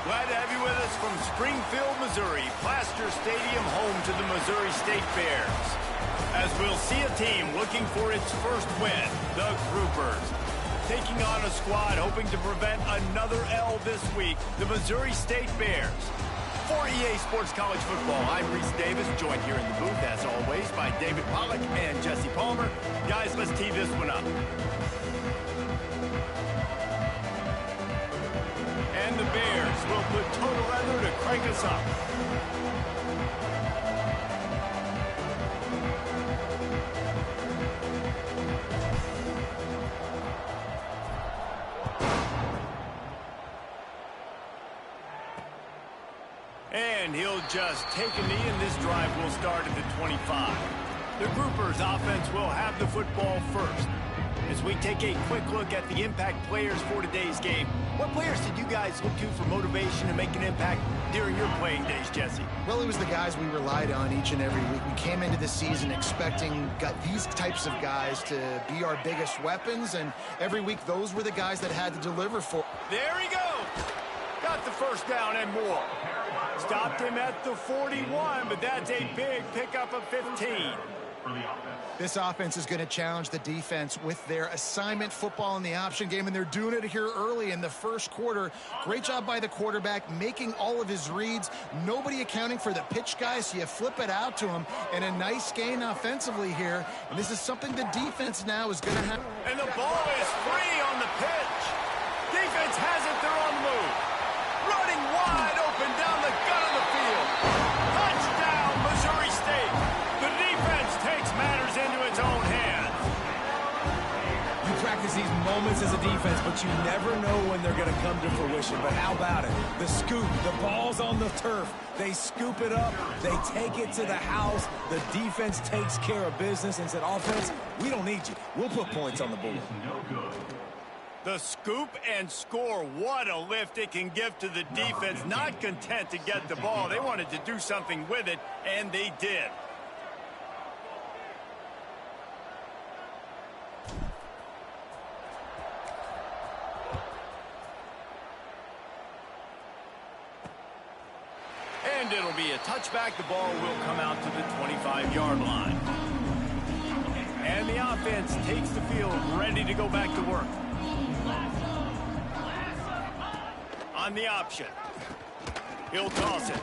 Glad to have you with us from Springfield, Missouri, Plaster Stadium, home to the Missouri State Bears. As we'll see a team looking for its first win, the Groupers. Taking on a squad hoping to prevent another L this week, the Missouri State Bears. For EA Sports College Football, I'm Reese Davis, joined here in the booth, as always, by David Pollack and Jesse Palmer. Guys, let's tee this one up. And the Bears will put total leather to crank us up. And he'll just take a knee, and this drive will start at the 25. The Groupers offense will have the football first. As we take a quick look at the impact players for today's game, what players did you guys look to for motivation to make an impact during your playing days, Jesse? Well, it was the guys we relied on each and every week. We came into the season expecting these types of guys to be our biggest weapons, and every week those were the guys that had to deliver for. There he goes! Got the first down and more. Stopped him at the 41, but that's a big pickup of 15. This offense is going to challenge the defense with their assignment football in the option game, and they're doing it here early in the first quarter. Great job by the quarterback, making all of his reads. Nobody accounting for the pitch guy, so you flip it out to him, and a nice gain offensively here. And this is something the defense now is going to have. And the ball is free on the pitch. Defense has it, they're on the move. Running wide open down the gut of the field. Touchdown, Missouri State. The defense takes matters into its own hands. You practice these moments as a defense, but you never know when they're going to come to fruition. But how about it? The scoop, the ball's on the turf. They scoop it up. They take it to the house. The defense takes care of business and said, offense, we don't need you. We'll put points on the board. The scoop and score, what a lift it can give to the defense. Not content to get the ball. They wanted to do something with it, and they did. And it'll be a touchback. The ball will come out to the 25-yard line. And the offense takes the field, ready to go back to work. On the option. He'll toss it.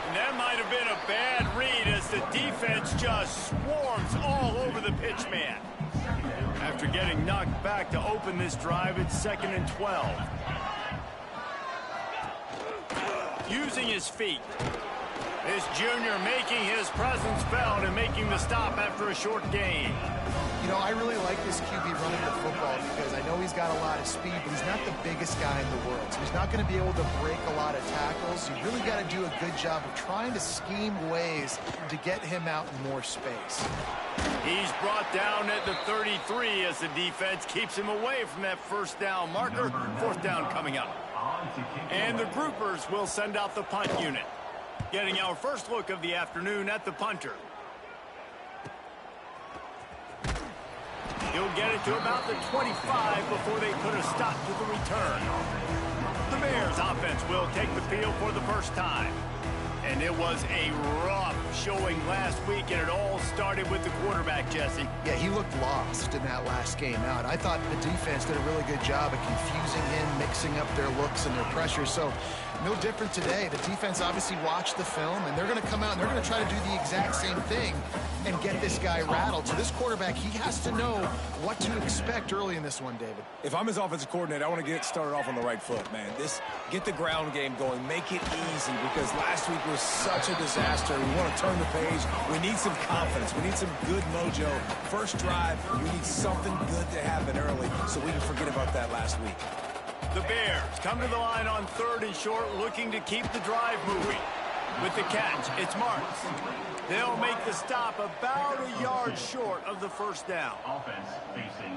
And that might have been a bad read as the defense just swarms all over the pitch man. After getting knocked back to open this drive, it's 2nd and 12. Using his feet. This junior making his presence felt and making the stop after a short gain. You know, I really like this QB running the football because I know he's got a lot of speed, but he's not the biggest guy in the world. So he's not going to be able to break a lot of tackles. You really got to do a good job of trying to scheme ways to get him out in more space. He's brought down at the 33 as the defense keeps him away from that first down marker. 4th down coming up. And the Groupers will send out the punt unit. Getting our first look of the afternoon at the punter. He'll get it to about the 25 before they put a stop to the return. The Bears offense will take the field for the first time. And it was a rough showing last week, and it all started with the quarterback, Jesse. Yeah, he looked lost in that last game out. I thought the defense did a really good job of confusing him, mixing up their looks and their pressure. So no different today. The defense obviously watched the film, and they're going to come out and they're going to try to do the exact same thing and get this guy rattled. So this quarterback, he has to know what to expect early in this one, David. If I'm his offensive coordinator, I want to get started off on the right foot, man. Get the ground game going. Make it easy because last week was such a disaster. We want to turn the page. We need some confidence. We need some good mojo. First drive, we need something good to happen early so we can forget about that last week. The Bears come to the line on 3rd and short, looking to keep the drive moving. With the catch, it's Marks. They'll make the stop about a yard short of the first down.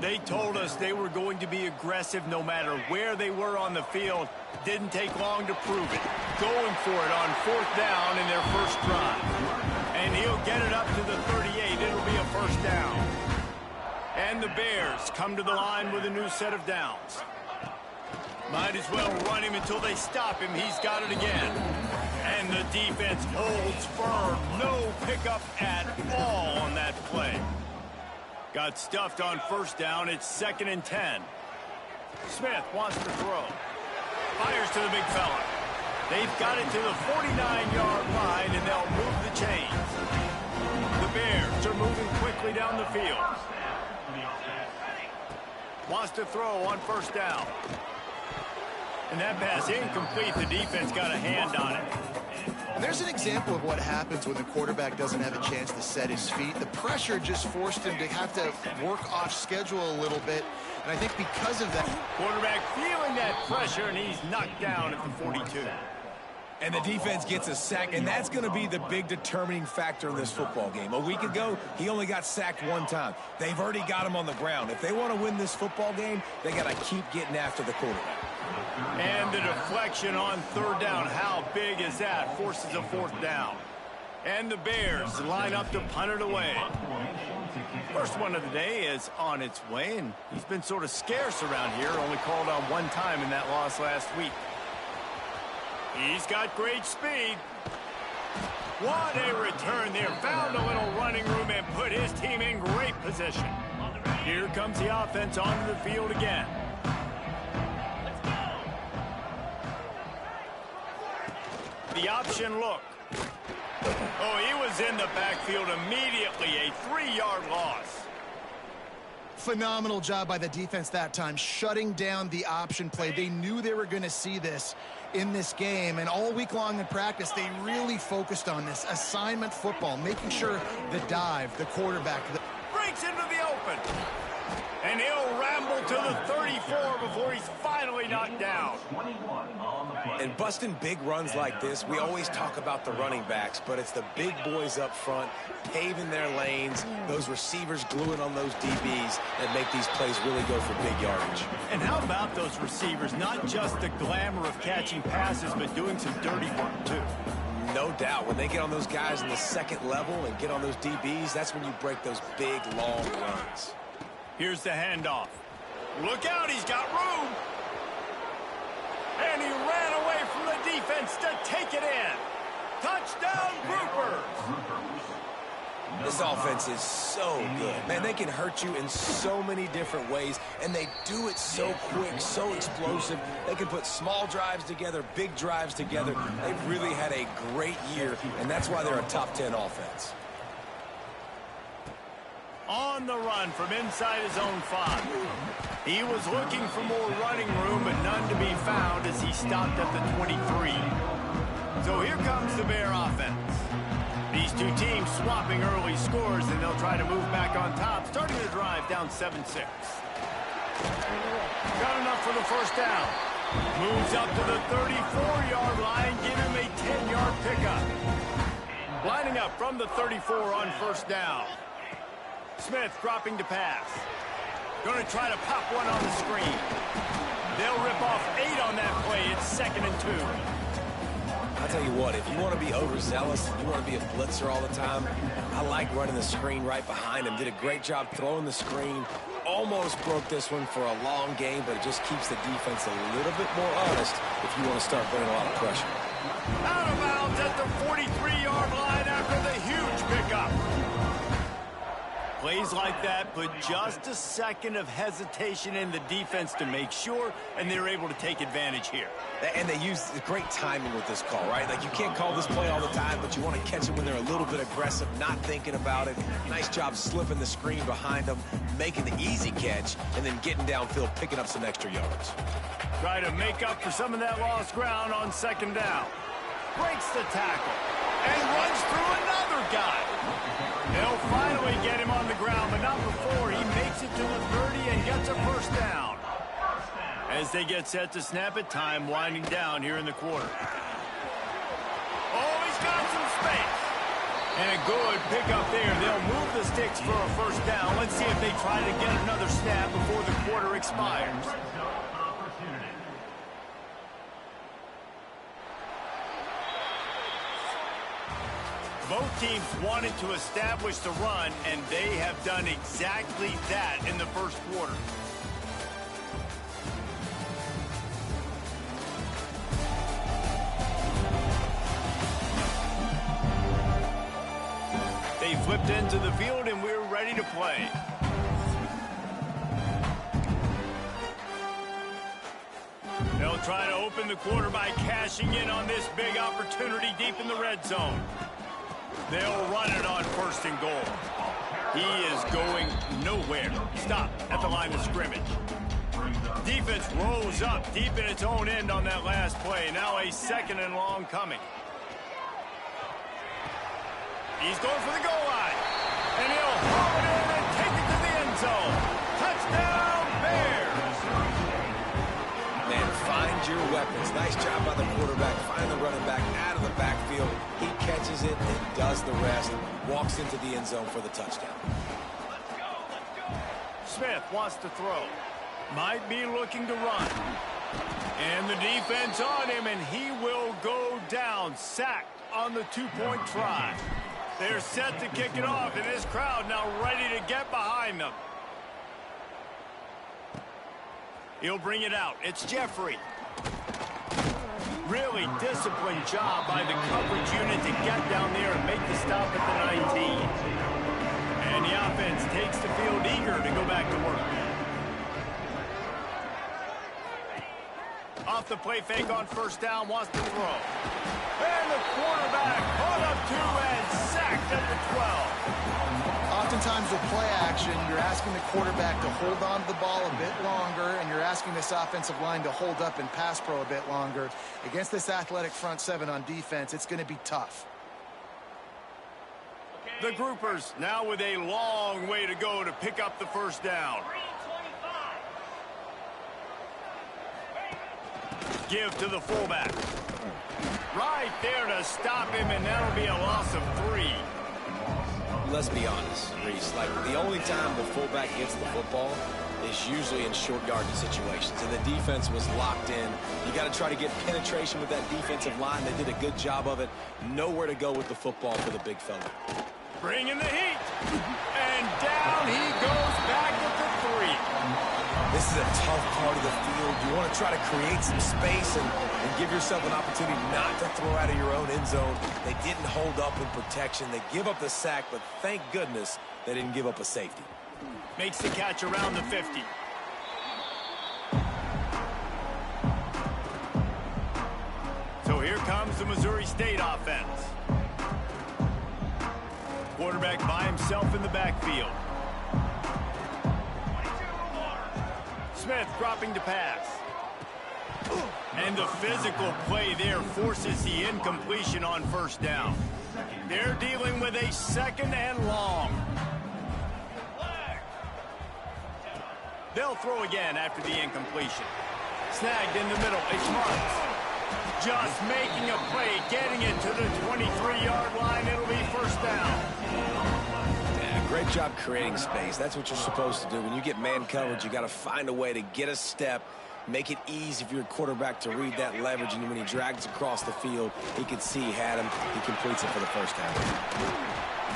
They told us they were going to be aggressive no matter where they were on the field. Didn't take long to prove it. Going for it on 4th down in their first drive. And he'll get it up to the 38. It'll be a first down. And the Bears come to the line with a new set of downs. Might as well run him until they stop him. He's got it again. And the defense holds firm. No pickup at all on that play. Got stuffed on first down. It's 2nd and 10. Smith wants to throw. Fires to the big fella. They've got it to the 49-yard line, and they'll move the chains. The Bears are moving quickly down the field. Wants to throw on first down. And that pass incomplete. The defense got a hand on it. And there's an example of what happens when the quarterback doesn't have a chance to set his feet. The pressure just forced him to have to work off schedule a little bit. And I think because of that, quarterback feeling that pressure, and he's knocked down at the 42. And the defense gets a sack, and that's going to be the big determining factor in this football game. A week ago, he only got sacked one time. They've already got him on the ground. If they want to win this football game, they got to keep getting after the quarterback. And the deflection on third down. How big is that? Forces a 4th down. And the Bears line up to punt it away. First one of the day is on its way, and he's been sort of scarce around here. Only called on one time in that loss last week. He's got great speed. What a return there. Found a little running room and put his team in great position. Here comes the offense onto the field again. The option look. Oh, he was in the backfield immediately. A 3-yard loss. phenomenal job by the defense that time, shutting down the option play. They knew they were going to see this in this game, and all week long in practice, they really focused on this assignment football, making sure the dive, the quarterback, breaks into the open. And he'll ramble to the 34 before he's finally knocked down. And busting big runs like this, we always talk about the running backs, but it's the big boys up front, paving their lanes, those receivers gluing on those DBs that make these plays really go for big yardage. And how about those receivers? Not just the glamour of catching passes, but doing some dirty work, too. No doubt. When they get on those guys in the second level and get on those DBs, that's when you break those big, long runs. Here's the handoff. Look out, he's got room. And he ran away from the defense to take it in. Touchdown, Groupers. This offense is so good. Man, they can hurt you in so many different ways, and they do it so quick, so explosive. They can put small drives together, big drives together. They've really had a great year, and that's why they're a top 10 offense. On the run from inside his own 5. He was looking for more running room, but none to be found as he stopped at the 23. So here comes the Bear offense. These two teams swapping early scores, and they'll try to move back on top, starting the drive down 7-6. Got enough for the first down. Moves up to the 34-yard line, give him a 10-yard pickup. Lining up from the 34 on first down. Smith dropping to pass. Going to try to pop one on the screen. They'll rip off 8 on that play. It's 2nd and 2. I'll tell you what, if you want to be overzealous, you want to be a blitzer all the time, I like running the screen right behind him. Did a great job throwing the screen. Almost broke this one for a long game, but it just keeps the defense a little bit more honest if you want to start putting a lot of pressure. Out of bounds at the 43-yard line after the huge pickup. Plays like that put just a second of hesitation in the defense to make sure, and they're able to take advantage here. And they use great timing with this call, right? Like, you can't call this play all the time, but you want to catch them when they're a little bit aggressive, not thinking about it. Nice job slipping the screen behind them, making the easy catch, and then getting downfield, picking up some extra yards. Try to make up for some of that lost ground on second down. Breaks the tackle and runs through another guy. They'll finally get him on the ground, but not before he makes it to the 30 and gets a first down. As they get set to snap it, time winding down here in the quarter. Oh, he's got some space. And a good pickup there. They'll move the sticks for a first down. Let's see if they try to get another snap before the quarter expires. Both teams wanted to establish the run, and they have done exactly that in the first quarter. flipped into the field, and we're ready to play. They'll try to open the quarter by cashing in on this big opportunity deep in the red zone. They'll run it on 1st and goal. He is going nowhere. Stop at the line of scrimmage. Defense rose up deep in its own end on that last play. Now a 2nd and long coming. He's going for the goal line. And he'll haul it in and take it to the end zone. Touchdown, Bears. Man, find your weapons. Nice job by the quarterback. Find the running back out of the backfield. He catches it and does the rest. Walks into the end zone for the touchdown. Smith wants to throw. Might be looking to run. And the defense on him, and he will go down. Sacked on the 2-point try. They're set to kick it off, and this crowd now ready to get behind them. He'll bring it out. It's Jeffrey. Really disciplined job by the coverage unit to get down there and make the stop at the 19. And the offense takes the field eager to go back to work. Off the play fake on 1st down, wants to throw. And the quarterback caught up to and sacked at the 12. Oftentimes with play action, you're asking the quarterback to hold on to the ball a bit longer, and you're asking this offensive line to hold up and pass pro a bit longer. Against this athletic front 7 on defense, it's going to be tough. The groupers now with a long way to go to pick up the 1st down. Give to the fullback. Right there to stop him, and that'll be a loss of 3. Let's be honest, Reese. Like, the only time the fullback gets the football is usually in short yardage situations, and the defense was locked in. You got to try to get penetration with that defensive line. They did a good job of it. Nowhere to go with the football for the big fella. Bringing the heat. And down he goes back at the 3. This is a tough part of the field. You want to try to create some space and give yourself an opportunity not to throw out of your own end zone. They didn't hold up in protection. They give up the sack, but thank goodness they didn't give up a safety. Makes the catch around the 50. So here comes the Missouri State offense. Quarterback by himself in the backfield. Smith dropping to pass. And the physical play there forces the incompletion on 1st down. They're dealing with a 2nd and long. They'll throw again after the incompletion. Snagged in the middle. It's Marks. Just making a play, getting it to the 23-yard line. It'll be 1st down. Great job creating space. That's what you're supposed to do. When you get man coverage, you got to find a way to get a step, make it easy for your quarterback to read that leverage, and when he drags across the field, he could see he had him. He completes it for the 1st down.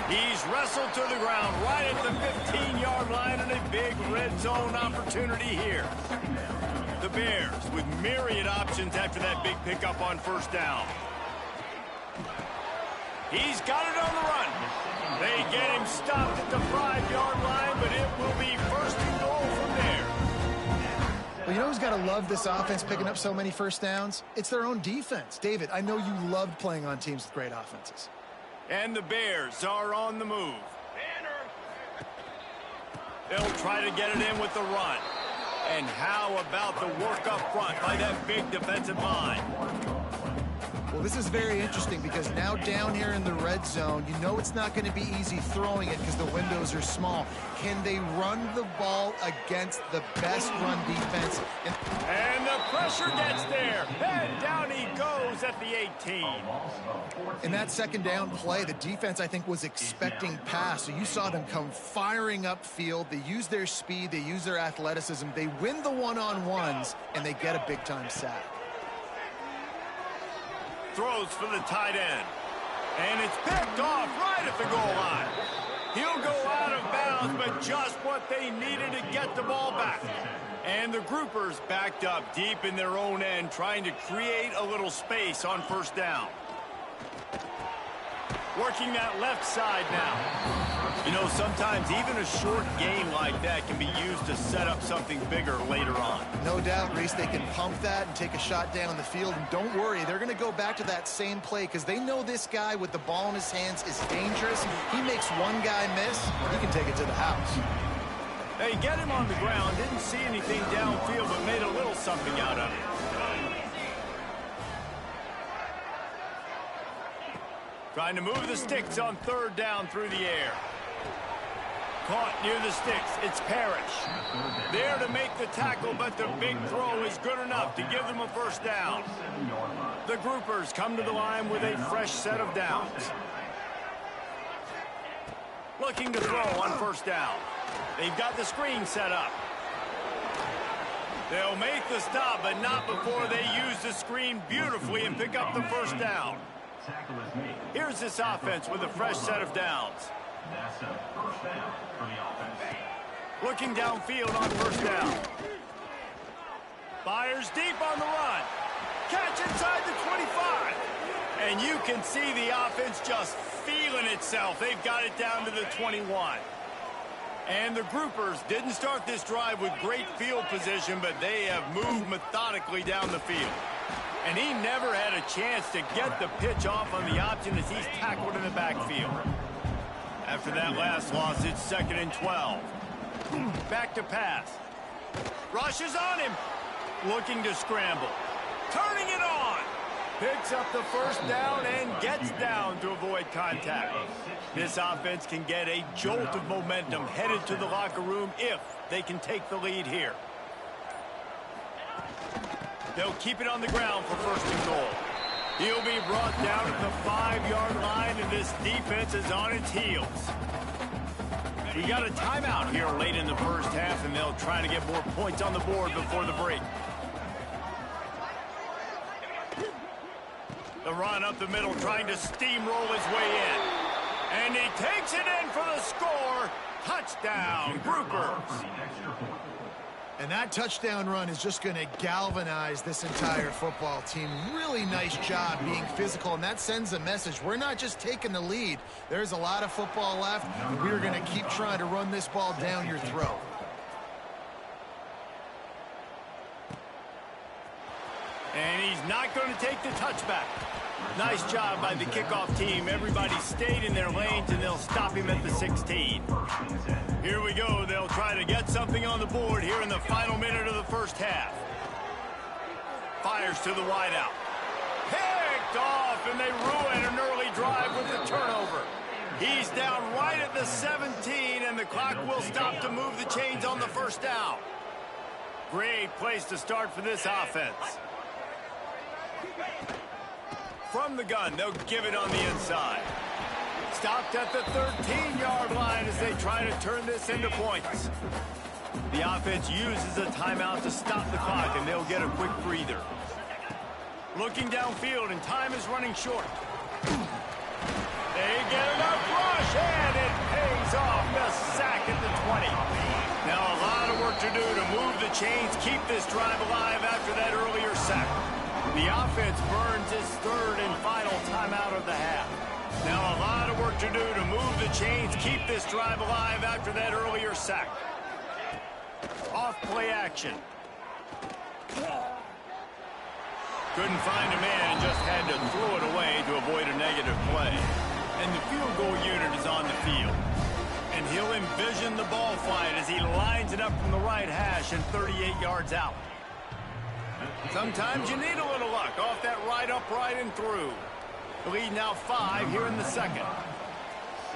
He's wrestled to the ground right at the 15-yard line, and a big red zone opportunity here. The Bears with myriad options after that big pickup on 1st down. He's got it on the run. They get him stopped at the 5-yard line, but it will be 1st and goal from there. Well, you know who's got to love this offense picking up so many 1st downs? It's their own defense. David, I know you loved playing on teams with great offenses. And the Bears are on the move. They'll try to get it in with the run. And how about the work up front by that big defensive line? Well, this is very interesting because now down here in the red zone, you know it's not going to be easy throwing it because the windows are small. Can they run the ball against the best run defense? And the pressure gets there. And down he goes at the 18. In that 2nd down play, the defense, I think, was expecting pass. So you saw them come firing upfield. They use their speed. They use their athleticism. They win the one-on-ones, and they get a big-time sack. Throws for the tight end. And it's picked off right at the goal line. He'll go out of bounds, but just what they needed to get the ball back. And the groupers backed up deep in their own end, trying to create a little space on 1st down. Working that left side now. You know, sometimes even a short gain like that can be used to set up something bigger later on. No doubt, Reese, they can pump that and take a shot down the field. And don't worry, they're going to go back to that same play because they know this guy with the ball in his hands is dangerous. He makes one guy miss, he can take it to the house. They get him on the ground, didn't see anything downfield, but made a little something out of it. Trying to move the sticks on third down through the air. Caught near the sticks. It's Parrish. There to make the tackle, but the big throw is good enough to give them a first down. The groupers come to the line with a fresh set of downs. Looking to throw on first down. They've got the screen set up. They'll make the stop, but not before they use the screen beautifully and pick up the first down. Here's this offense with a fresh set of downs. That's a first down for the offense. Looking downfield on first down. Fires deep on the run. Catch inside the 25. And you can see the offense just feeling itself. They've got it down to the 21. And the groupers didn't start this drive with great field position, but they have moved methodically down the field. And he never had a chance to get the pitch off on the option as he's tackled in the backfield. After that last loss, it's 2nd and 12. Back to pass. Rushes on him. Looking to scramble. Turning it on. Picks up the first down and gets down to avoid contact. This offense can get a jolt of momentum headed to the locker room if they can take the lead here. They'll keep it on the ground for first and goal. He'll be brought down at the 5-yard line, and this defense is on its heels. We got a timeout here late in the first half, and they'll try to get more points on the board before the break. The run up the middle, trying to steamroll his way in. And he takes it in for the score. Touchdown, Groupers. And that touchdown run is just going to galvanize this entire football team. Really nice job being physical, and that sends a message. We're not just taking the lead. There's a lot of football left, and we're going to keep trying to run this ball down your throat. And he's not going to take the touchback. Nice job by the kickoff team. Everybody stayed in their lanes, and they'll stop him at the 16. Here we go. They'll try to get something on the board here in the final minute of the first half. Fires to the wideout. Picked off, and they ruin an early drive with the turnover. He's down right at the 17, and the clock will stop to move the chains on the first down. Great place to start for this offense. From the gun, they'll give it on the inside. Stopped at the 13-yard line as they try to turn this into points. The offense uses a timeout to stop the clock, and they'll get a quick breather. Looking downfield, and time is running short. They get enough rush, and it pays off. The sack at the 20. Now a lot of work to do to move the chains, keep this drive alive after that earlier sack. The offense burns its third and final timeout of the half. Now a lot of work to do to move the chains, keep this drive alive after that earlier sack. Off play action. Couldn't find a man and just had to throw it away to avoid a negative play. And the field goal unit is on the field. And he'll envision the ball flight as he lines it up from the right hash and 38 yards out. Sometimes you need a little luck off that right upright and through. The lead now 5 here in the second.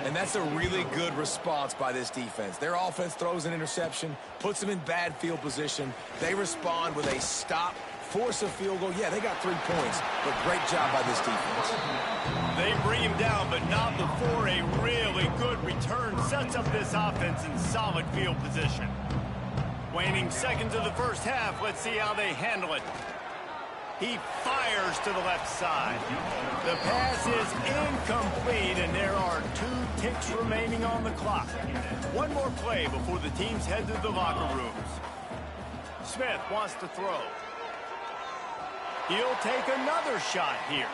And that's a really good response by this defense. Their offense throws an interception, puts them in bad field position. They respond with a stop, force a field goal. Yeah, they got 3 points, but great job by this defense. They bring him down, but not before a really good return sets up this offense in solid field position. Waning seconds of the first half. Let's see how they handle it. He fires to the left side. The pass is incomplete, and there are 2 ticks remaining on the clock. One more play before the teams head to the locker rooms. Smith wants to throw. He'll take another shot here.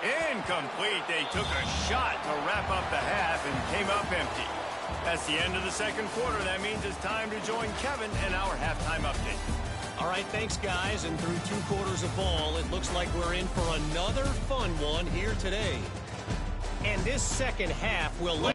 Incomplete. They took a shot to wrap up the half and came up empty. That's the end of the second quarter. That means it's time to join Kevin in our halftime update. All right, thanks, guys. And through 2 quarters of ball, it looks like we're in for another fun one here today. And this second half will...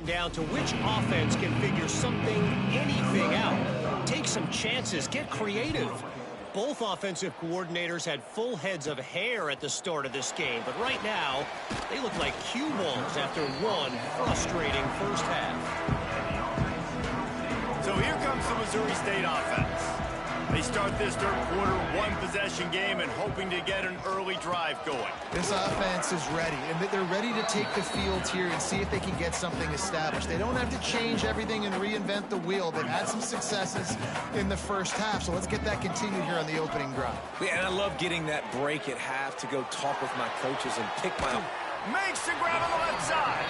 Down to which offense can figure anything out. Take some chances, get creative. Both offensive coordinators had full heads of hair at the start of this game, but right now, they look like cue balls after one frustrating first half. So here comes the Missouri State offense. They start this third quarter one-possession game and hoping to get an early drive going. This offense is ready, and they're ready to take the field here and see if they can get something established. They don't have to change everything and reinvent the wheel. They've had some successes in the first half, so let's get that continued here on the opening drive. Yeah, and I love getting that break at half to go talk with my coaches and pick my... Makes the grab on the left side.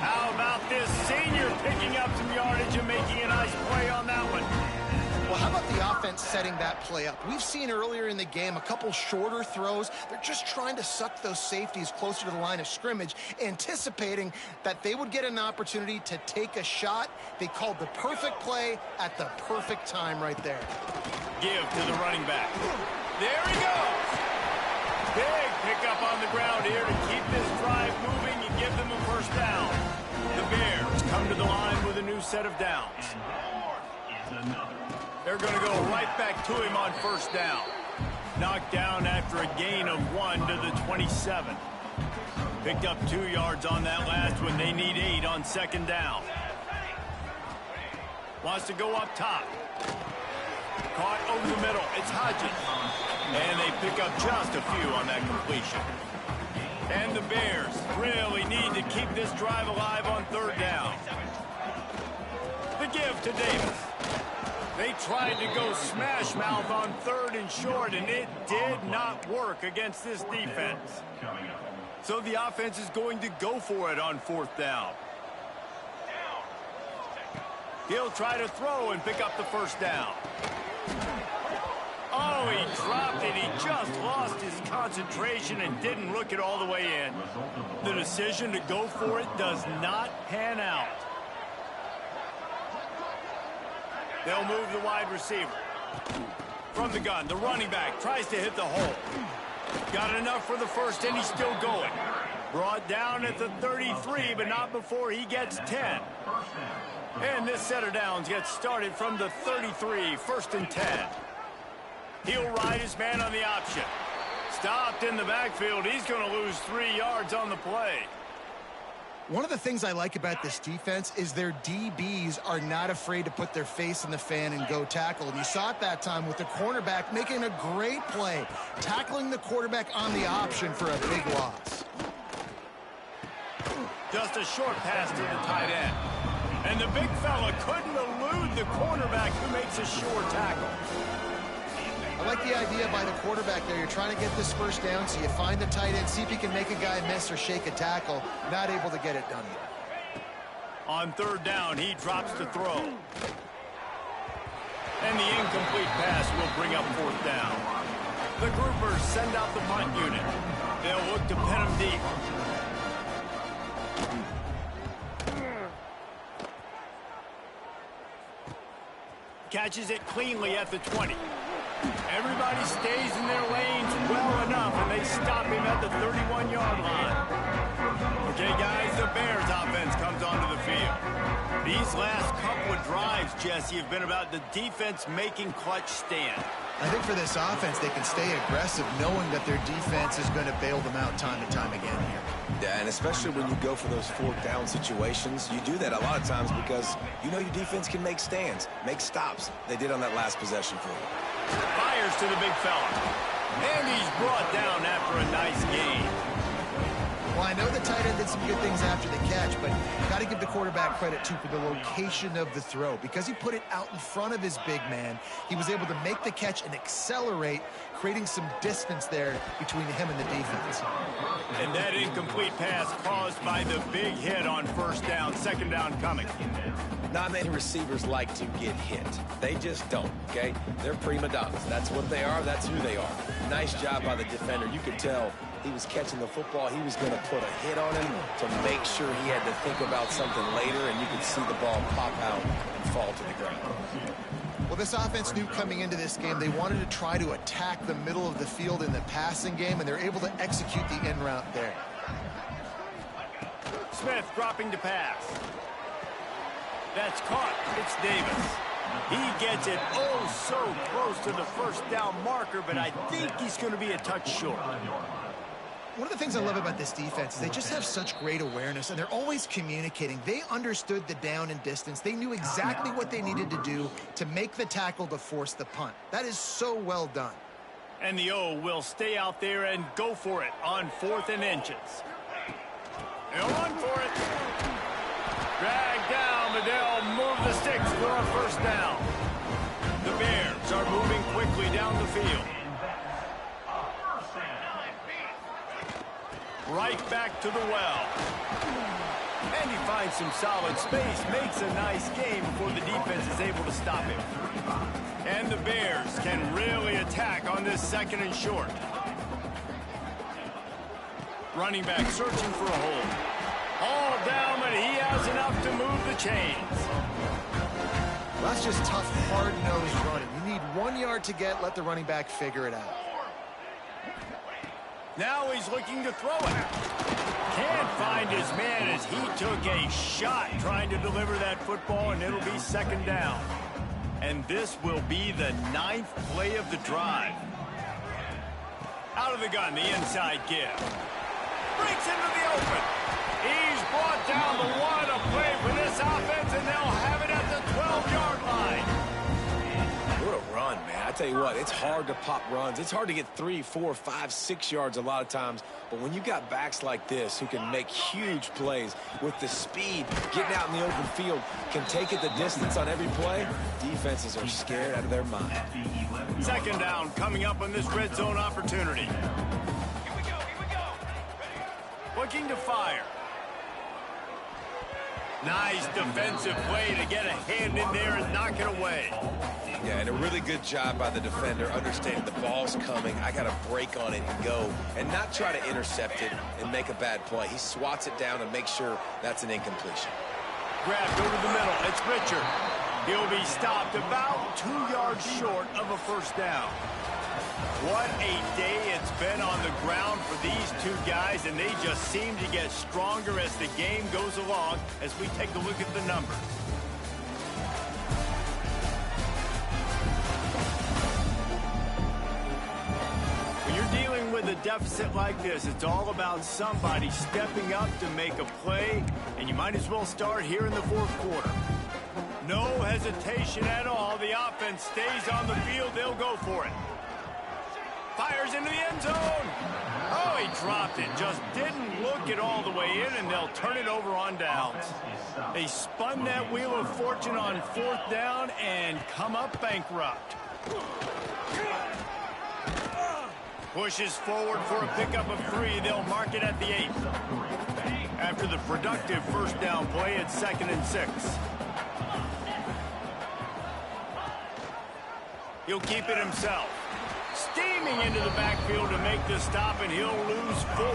How about this senior picking up some yardage and making a nice play on that one? Well, how about the offense setting that play up? We've seen earlier in the game a couple shorter throws. They're just trying to suck those safeties closer to the line of scrimmage, anticipating that they would get an opportunity to take a shot. They called the perfect play at the perfect time right there. Give to the running back. There he goes. Big pickup on the ground here to keep this drive moving and give them a first down. The Bears come to the line with a new set of downs. They're going to go right back to him on first down. Knocked down after a gain of 1 to the 27. Picked up 2 yards on that last one. They need 8 on second down. Wants to go up top. Caught over the middle. It's Hodges. And they pick up just a few on that completion. And the Bears really need to keep this drive alive on third down. The give to Davis. They tried to go smash mouth on third and short, and it did not work against this defense. So the offense is going to go for it on fourth down. He'll try to throw and pick up the first down. Oh, he dropped it. He just lost his concentration and didn't look it all the way in. The decision to go for it does not pan out. They'll move the wide receiver. From the gun, the running back tries to hit the hole. Got enough for the first, and he's still going. Brought down at the 33, but not before he gets 10. And this set of downs gets started from the 33, first and 10. He'll ride his man on the option. Stopped in the backfield. He's going to lose 3 yards on the play. One of the things I like about this defense is their DBs are not afraid to put their face in the fan and go tackle. And you saw it that time with the cornerback making a great play, tackling the quarterback on the option for a big loss. Just a short pass to the tight end. And the big fella couldn't elude the cornerback who makes a sure tackle. I like the idea by the quarterback there. You're trying to get this first down, so you find the tight end, see if you can make a guy miss or shake a tackle. Not able to get it done yet. On third down, he drops to throw. And the incomplete pass will bring up fourth down. The groupers send out the punt unit. They'll look to pin him deep. Catches it cleanly at the 20. Everybody stays in their lanes well enough, and they stop him at the 31-yard line. Okay, guys, the Bears offense comes onto the field. These last couple of drives, Jesse, have been about the defense making clutch stand. I think for this offense, they can stay aggressive knowing that their defense is going to bail them out time and time again here. Yeah, and especially when you go for those fourth down situations, you do that a lot of times because you know your defense can make stands, make stops. They did on that last possession for you. Fires to the big fella. And he's brought down after a nice gain. Well, I know the tight end did some good things after the catch, but got to give the quarterback credit, too, for the location of the throw. Because he put it out in front of his big man, he was able to make the catch and accelerate, creating some distance there between him and the defense. And that incomplete pass caused by the big hit on first down, second down coming. Not many receivers like to get hit. They just don't, okay? They're prima donnas. That's what they are. That's who they are. Nice job by the defender. You could tell he was catching the football. He was going to put a hit on him to make sure he had to think about something later, and you could see the ball pop out and fall to the ground. Well, this offense knew coming into this game they wanted to try to attack the middle of the field in the passing game, and they're able to execute the end route there. Smith dropping to pass. That's caught. It's Davis. He gets it oh so close to the first down marker, but I think he's going to be a touch short. One of the things I love about this defense is they just have such great awareness, and they're always communicating. They understood the down and distance. They knew exactly what they needed to do to make the tackle to force the punt. That is so well done. And the O will stay out there and go for it on 4th and inches. They'll run for it. Drag down, but they'll move the sticks for a first down. The Bears are moving quickly down the field. Right back to the well. And he finds some solid space, makes a nice game before the defense is able to stop him. And the Bears can really attack on this 2nd and short. Running back searching for a hole. All down, but he has enough to move the chains. Well, that's just tough, hard-nosed running. You need 1 yard to get, let the running back figure it out. Now he's looking to throw it. Can't find his man as he took a shot trying to deliver that football, and it'll be 2nd down. And this will be the 9th play of the drive. Out of the gun, the inside give. Breaks into the open. He's brought down the 1, a play for this offense, and they'll have it at the 12-yard line. What a run, man. I tell you what, it's hard to pop runs. It's hard to get 3, 4, 5, 6 yards a lot of times. But when you got backs like this who can make huge plays with the speed, getting out in the open field, can take it the distance on every play, defenses are scared out of their mind. 2nd down coming up on this red zone opportunity. Here we go. Looking to fire. Nice defensive play to get a hand in there and knock it away. Yeah, and a really good job by the defender, understanding the ball's coming. I got to break on it and go, and not try to intercept it and make a bad play. He swats it down and makes sure that's an incompletion. Grabbed over the middle. It's Richard. He'll be stopped about 2 yards short of a first down. What a day it's been on the ground for these two guys, and they just seem to get stronger as the game goes along as we take a look at the numbers. When you're dealing with a deficit like this, it's all about somebody stepping up to make a play, and you might as well start here in the 4th quarter. No hesitation at all. The offense stays on the field. They'll go for it. Fires into the end zone. Oh, he dropped it. Just didn't look it all the way in, and they'll turn it over on downs. They spun that wheel of fortune on 4th down and come up bankrupt. Pushes forward for a pickup of 3. They'll mark it at the 8th. After the productive first down play, it's 2nd and 6. He'll keep it himself. Steaming into the backfield to make the stop, and he'll lose 4.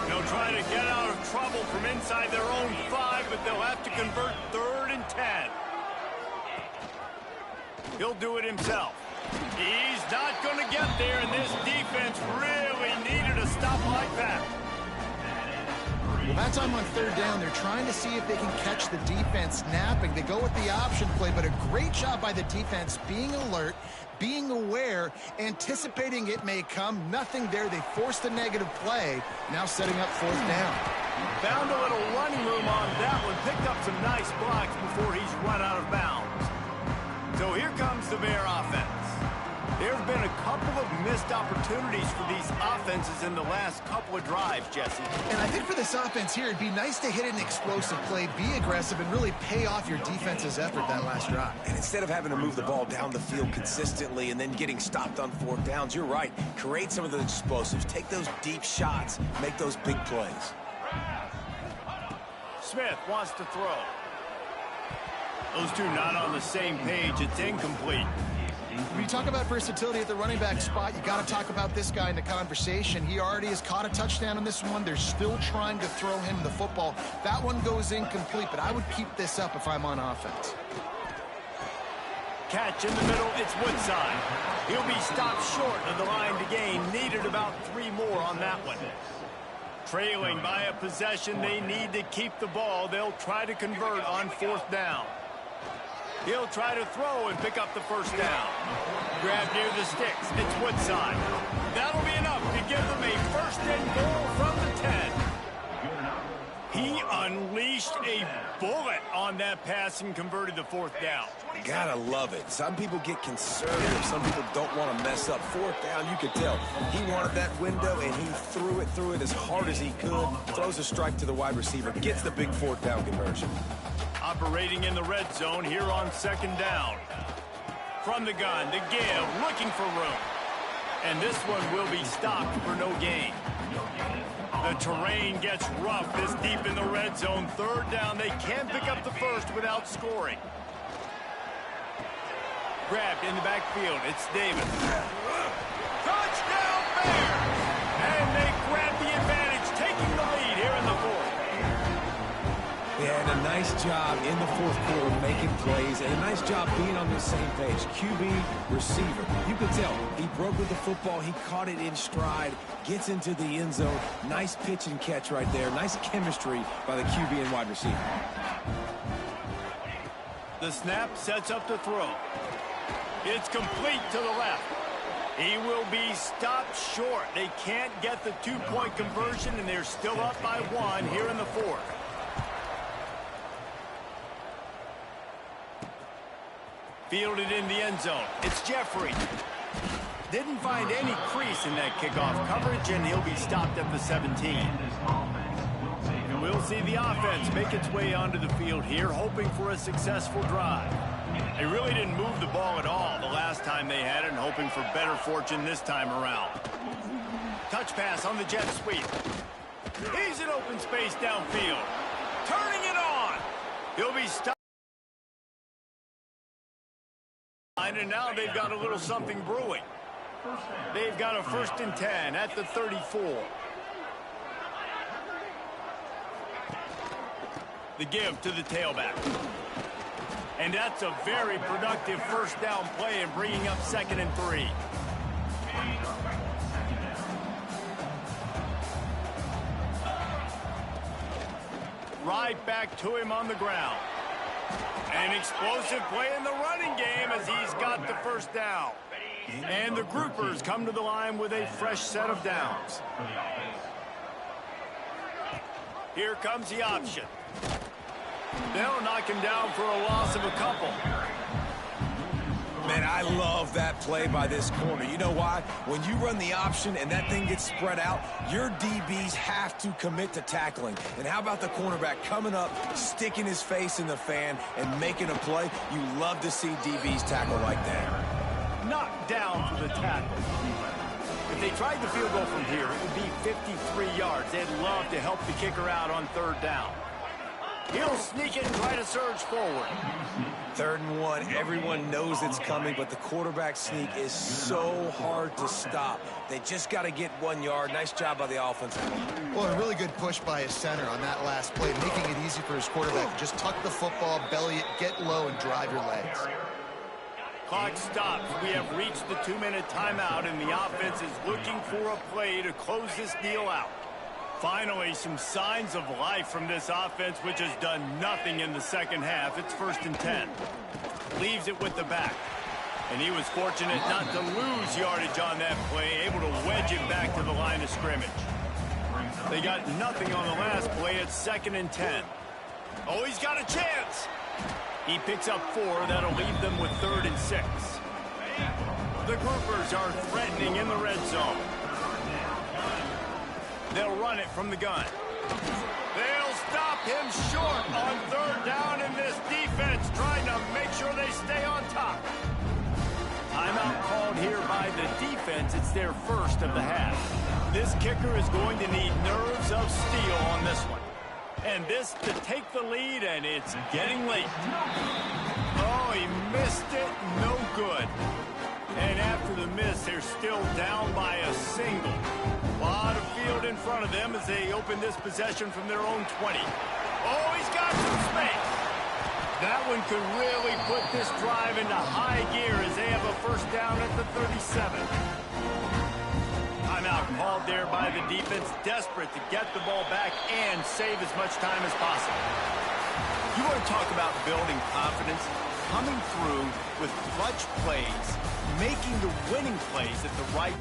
They'll try to get out of trouble from inside their own 5, but they'll have to convert 3rd and 10. He'll do it himself. He's not going to get there, and this defense really needed a stop like that. Well, that time on 3rd down, they're trying to see if they can catch the defense napping. They go with the option play, but a great job by the defense being alert, being aware, anticipating it may come. Nothing there. They forced a negative play, now setting up 4th down. Found a little running room on that one. Picked up some nice blocks before he's run out of bounds. So here comes the Bear offense. There have been a couple of missed opportunities for these offenses in the last couple of drives, Jesse. And I think for this offense here, it'd be nice to hit an explosive play, be aggressive, and really pay off your defense's effort that last drive. And instead of having to move the ball down the field consistently and then getting stopped on 4th downs, you're right. Create some of those explosives. Take those deep shots. Make those big plays. Smith wants to throw. Those two not on the same page. It's incomplete. When you talk about versatility at the running back spot, you got to talk about this guy in the conversation. He already has caught a touchdown on this one. They're still trying to throw him the football. That one goes incomplete, but I would keep this up if I'm on offense. Catch in the middle, it's Woodside. He'll be stopped short of the line to gain. Needed about 3 more on that one. Trailing by a possession, they need to keep the ball. They'll try to convert on 4th down. He'll try to throw and pick up the first down. Grab near the sticks. It's Woodside. That'll be enough to give them a 1st and goal from the 10. He unleashed a bullet on that pass and converted the 4th down. Gotta love it. Some people get conservative. Some people don't want to mess up. 4th down, you could tell. He wanted that window, and he threw it as hard as he could. Throws a strike to the wide receiver. Gets the big 4th down conversion. Operating in the red zone here on 2nd down. From the gun, the give, looking for room. And this one will be stopped for no gain. The terrain gets rough this deep in the red zone. 3rd down, they can pick up the first without scoring. Grabbed in the backfield, it's Davis. Touchdown Bears! And they grab the advantage, taking the lead here in the 4th. Yeah, and a nice job in the 4th quarter making plays, and a nice job being on the same page. QB, receiver. You could tell he broke with the football. He caught it in stride, gets into the end zone. Nice pitch and catch right there. Nice chemistry by the QB and wide receiver. The snap sets up the throw. It's complete to the left. He will be stopped short. They can't get the 2-point conversion, and they're still up by 1 here in the 4th. Fielded in the end zone. It's Jeffrey. Didn't find any crease in that kickoff coverage, and he'll be stopped at the 17. And we'll see the offense make its way onto the field here, hoping for a successful drive. They really didn't move the ball at all the last time they had it, and hoping for better fortune this time around. Touch pass on the jet sweep. He's in open space downfield. Turning it on. He'll be stopped. And now they've got a little something brewing. They've got a 1st and 10 at the 34. The give to the tailback. And that's a very productive 1st down play and bringing up 2nd and 3. Right back to him on the ground. An explosive play in the running game as he's got the 1st down. And the groupers come to the line with a fresh set of downs. Here comes the option. They'll knock him down for a loss of a couple. Man, I love that play by this corner. You know why? When you run the option and that thing gets spread out, your DBs have to commit to tackling. And how about the cornerback coming up, sticking his face in the fan, and making a play? You love to see DBs tackle like that. Knocked down for the tackle. If they tried the field goal from here, it would be 53 yards. They'd love to help the kicker out on 3rd down. He'll sneak it and try to surge forward. 3rd and 1, everyone knows it's coming, but the quarterback sneak is so hard to stop. They just got to get 1 yard. Nice job by the offense. Well, a really good push by his center on that last play, making it easy for his quarterback to just tuck the football, belly it, get low, and drive your legs. Clock stops. We have reached the 2-minute timeout, and the offense is looking for a play to close this deal out. Finally, some signs of life from this offense, which has done nothing in the 2nd half. It's 1st and 10. Leaves it with the back. And he was fortunate not to lose yardage on that play, able to wedge it back to the line of scrimmage. They got nothing on the last play. It's 2nd and 10. Oh, he's got a chance. He picks up 4. That'll leave them with 3rd and 6. The groupers are threatening in the red zone. They'll run it from the gun. They'll stop him short on 3rd down, and this defense trying to make sure they stay on top. Timeout called here by the defense. It's their 1st of the half. This kicker is going to need nerves of steel on this one. And this to take the lead, and it's getting late. Oh, he missed it. No good. And after the miss, they're still down by a single. A lot of field in front of them as they open this possession from their own 20. Oh, he's got some space. That one could really put this drive into high gear as they have a 1st down at the 37. Timeout Called there by the defense, desperate to get the ball back and save as much time as possible. You want to talk about building confidence? Coming through with clutch plays, making the winning plays at the right